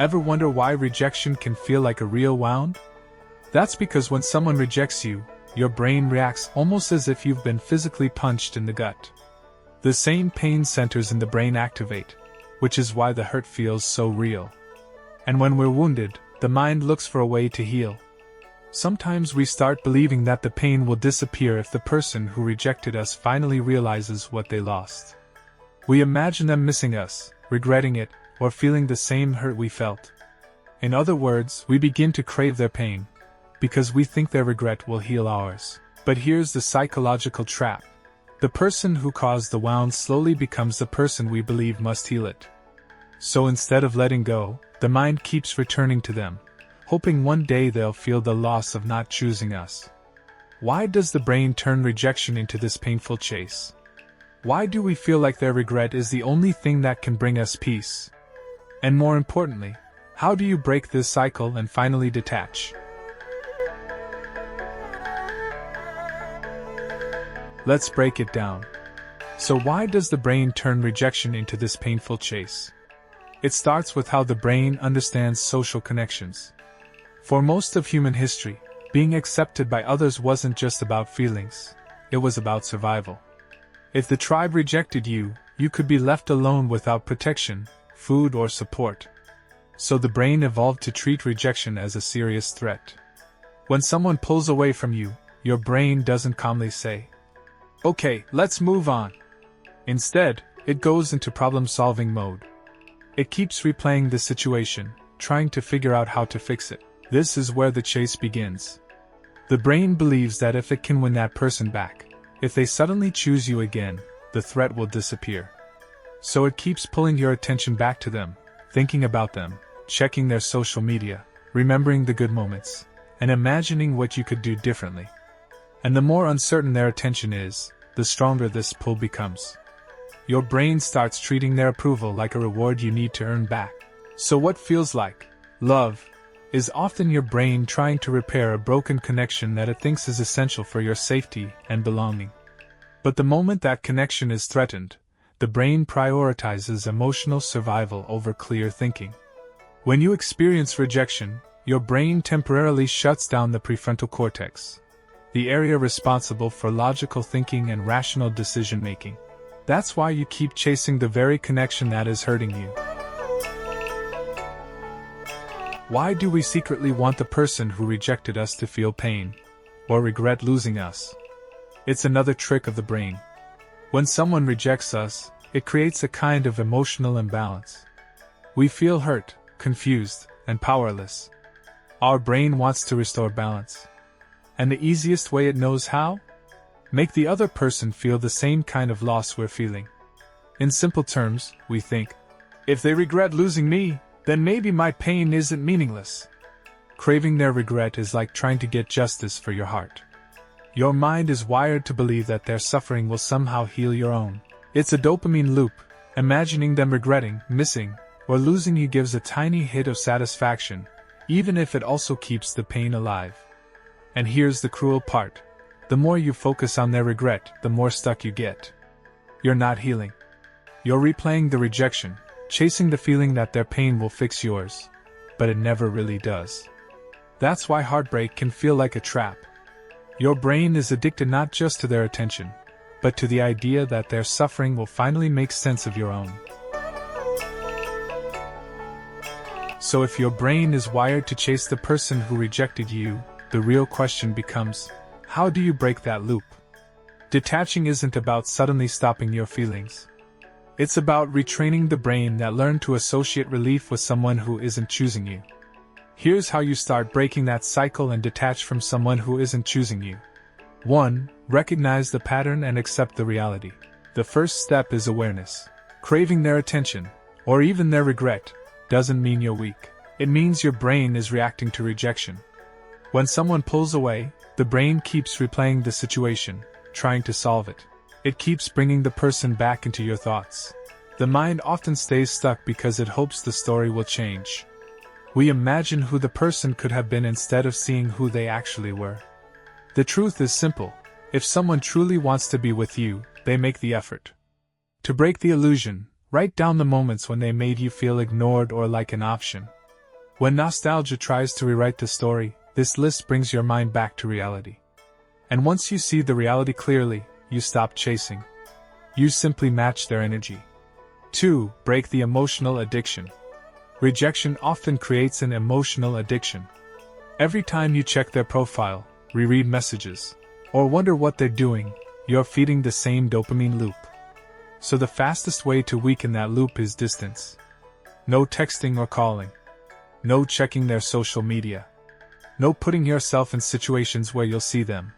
Ever wonder why rejection can feel like a real wound? That's because when someone rejects you, your brain reacts almost as if you've been physically punched in the gut. The same pain centers in the brain activate, which is why the hurt feels so real. And when we're wounded, the mind looks for a way to heal. Sometimes we start believing that the pain will disappear if the person who rejected us finally realizes what they lost. We imagine them missing us, regretting it, or feeling the same hurt we felt. In other words, we begin to crave their pain, because we think their regret will heal ours. But here's the psychological trap. The person who caused the wound slowly becomes the person we believe must heal it. So instead of letting go, the mind keeps returning to them, hoping one day they'll feel the loss of not choosing us. Why does the brain turn rejection into this painful chase? Why do we feel like their regret is the only thing that can bring us peace? And more importantly, how do you break this cycle and finally detach? Let's break it down. So why does the brain turn rejection into this painful chase? It starts with how the brain understands social connections. For most of human history, being accepted by others wasn't just about feelings, it was about survival. If the tribe rejected you, you could be left alone without protection, food or support. So the brain evolved to treat rejection as a serious threat. When someone pulls away from you, your brain doesn't calmly say, "Okay, let's move on." Instead, it goes into problem-solving mode. It keeps replaying the situation, trying to figure out how to fix it. This is where the chase begins. The brain believes that if it can win that person back, if they suddenly choose you again, the threat will disappear. So it keeps pulling your attention back to them, thinking about them, checking their social media, remembering the good moments, and imagining what you could do differently. And the more uncertain their attention is, the stronger this pull becomes. Your brain starts treating their approval like a reward you need to earn back. So what feels like love is often your brain trying to repair a broken connection that it thinks is essential for your safety and belonging. But the moment that connection is threatened, the brain prioritizes emotional survival over clear thinking. When you experience rejection, your brain temporarily shuts down the prefrontal cortex, the area responsible for logical thinking and rational decision-making. That's why you keep chasing the very connection that is hurting you. Why do we secretly want the person who rejected us to feel pain, or regret losing us? It's another trick of the brain. When someone rejects us, it creates a kind of emotional imbalance. We feel hurt, confused, and powerless. Our brain wants to restore balance. And the easiest way it knows how? Make the other person feel the same kind of loss we're feeling. In simple terms, we think, if they regret losing me, then maybe my pain isn't meaningless. Craving their regret is like trying to get justice for your heart. Your mind is wired to believe that their suffering will somehow heal your own. It's a dopamine loop. Imagining them regretting, missing, or losing you gives a tiny hit of satisfaction, even if it also keeps the pain alive. And here's the cruel part. The more you focus on their regret, the more stuck you get. You're not healing. You're replaying the rejection, chasing the feeling that their pain will fix yours. But it never really does. That's why heartbreak can feel like a trap. Your brain is addicted not just to their attention, but to the idea that their suffering will finally make sense of your own. So if your brain is wired to chase the person who rejected you, the real question becomes, how do you break that loop? Detaching isn't about suddenly stopping your feelings. It's about retraining the brain that learned to associate relief with someone who isn't choosing you. Here's how you start breaking that cycle and detach from someone who isn't choosing you. 1. Recognize the pattern and accept the reality. The first step is awareness. Craving their attention, or even their regret, doesn't mean you're weak. It means your brain is reacting to rejection. When someone pulls away, the brain keeps replaying the situation, trying to solve it. It keeps bringing the person back into your thoughts. The mind often stays stuck because it hopes the story will change. We imagine who the person could have been instead of seeing who they actually were. The truth is simple. If someone truly wants to be with you, they make the effort. To break the illusion, write down the moments when they made you feel ignored or like an option. When nostalgia tries to rewrite the story, this list brings your mind back to reality. And once you see the reality clearly, you stop chasing. You simply match their energy. 2. Break the emotional addiction. Rejection often creates an emotional addiction. Every time you check their profile, reread messages, or wonder what they're doing, you're feeding the same dopamine loop. So the fastest way to weaken that loop is distance. No texting or calling. No checking their social media. No putting yourself in situations where you'll see them.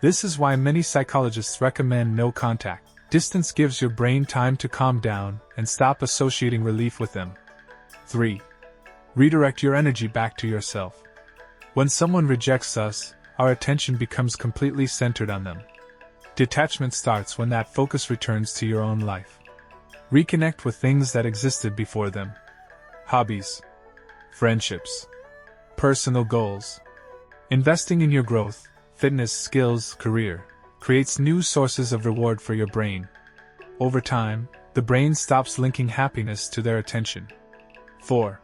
This is why many psychologists recommend no contact. Distance gives your brain time to calm down and stop associating relief with them. 3. Redirect your energy back to yourself. When someone rejects us, our attention becomes completely centered on them. Detachment starts when that focus returns to your own life. Reconnect with things that existed before them. Hobbies, friendships, personal goals. Investing in your growth, fitness, skills, career, creates new sources of reward for your brain. Over time, the brain stops linking happiness to their attention. 4.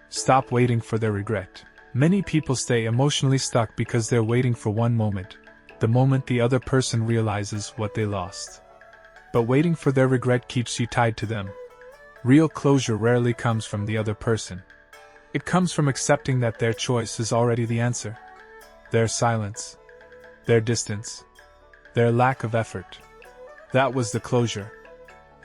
Stop waiting for their regret. Many people stay emotionally stuck because they're waiting for one moment, the moment the other person realizes what they lost. But waiting for their regret keeps you tied to them. Real closure rarely comes from the other person. It comes from accepting that their choice is already the answer. Their silence, their distance, their lack of effort. That was the closure.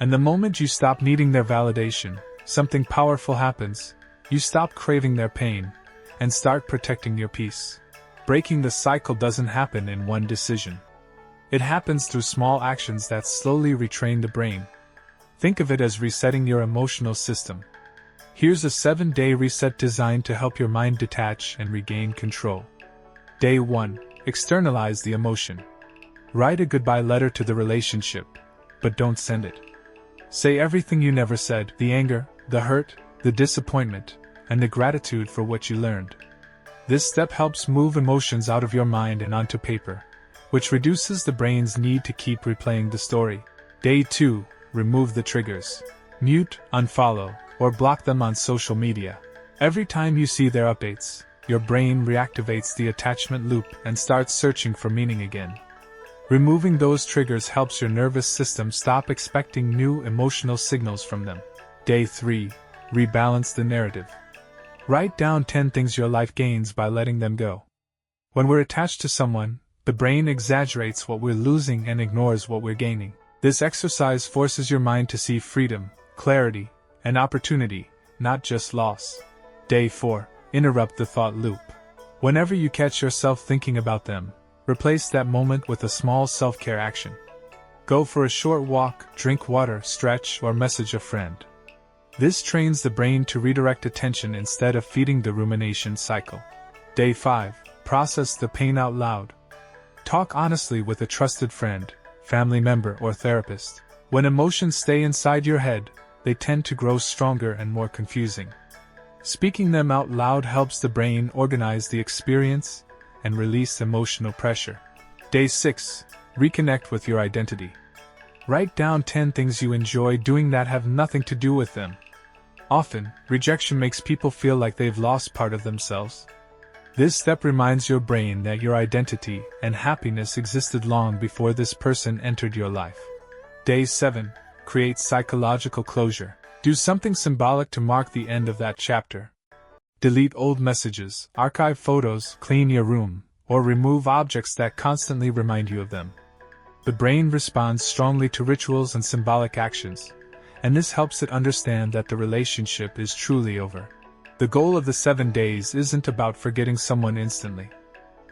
And the moment you stop needing their validation, something powerful happens. You stop craving their pain and start protecting your peace. Breaking the cycle doesn't happen in one decision. It happens through small actions that slowly retrain the brain. Think of it as resetting your emotional system. Here's a 7-day reset designed to help your mind detach and regain control. Day 1. Externalize the emotion. Write a goodbye letter to the relationship, but don't send it. Say everything you never said, the anger, the hurt, the disappointment, and the gratitude for what you learned. This step helps move emotions out of your mind and onto paper, which reduces the brain's need to keep replaying the story. Day 2. Remove the triggers. Mute, unfollow, or block them on social media. Every time you see their updates, your brain reactivates the attachment loop and starts searching for meaning again. Removing those triggers helps your nervous system stop expecting new emotional signals from them. Day 3. Rebalance the narrative. Write down 10 things your life gains by letting them go. When we're attached to someone, the brain exaggerates what we're losing and ignores what we're gaining. This exercise forces your mind to see freedom, clarity, and opportunity, not just loss. Day 4. Interrupt the thought loop. Whenever you catch yourself thinking about them, replace that moment with a small self-care action. Go for a short walk, drink water, stretch, or message a friend. This trains the brain to redirect attention instead of feeding the rumination cycle. Day 5. Process the pain out loud. Talk honestly with a trusted friend, family member, or therapist. When emotions stay inside your head, they tend to grow stronger and more confusing. Speaking them out loud helps the brain organize the experience and release emotional pressure. Day 6. Reconnect with your identity. Write down 10 things you enjoy doing that have nothing to do with them. Often, rejection makes people feel like they've lost part of themselves. This step reminds your brain that your identity and happiness existed long before this person entered your life. Day 7. Create psychological closure. Do something symbolic to mark the end of that chapter. Delete old messages, archive photos, clean your room, or remove objects that constantly remind you of them. The brain responds strongly to rituals and symbolic actions, and this helps it understand that the relationship is truly over. The goal of the 7 days isn't about forgetting someone instantly.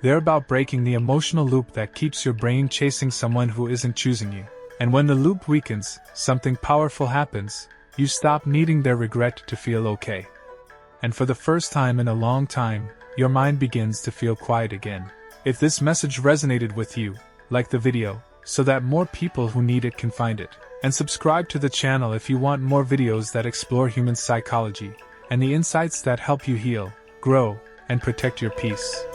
They're about breaking the emotional loop that keeps your brain chasing someone who isn't choosing you. And when the loop weakens, something powerful happens. You stop needing their regret to feel okay. And for the first time in a long time, your mind begins to feel quiet again. If this message resonated with you, like the video, so that more people who need it can find it. And subscribe to the channel if you want more videos that explore human psychology and the insights that help you heal, grow, and protect your peace.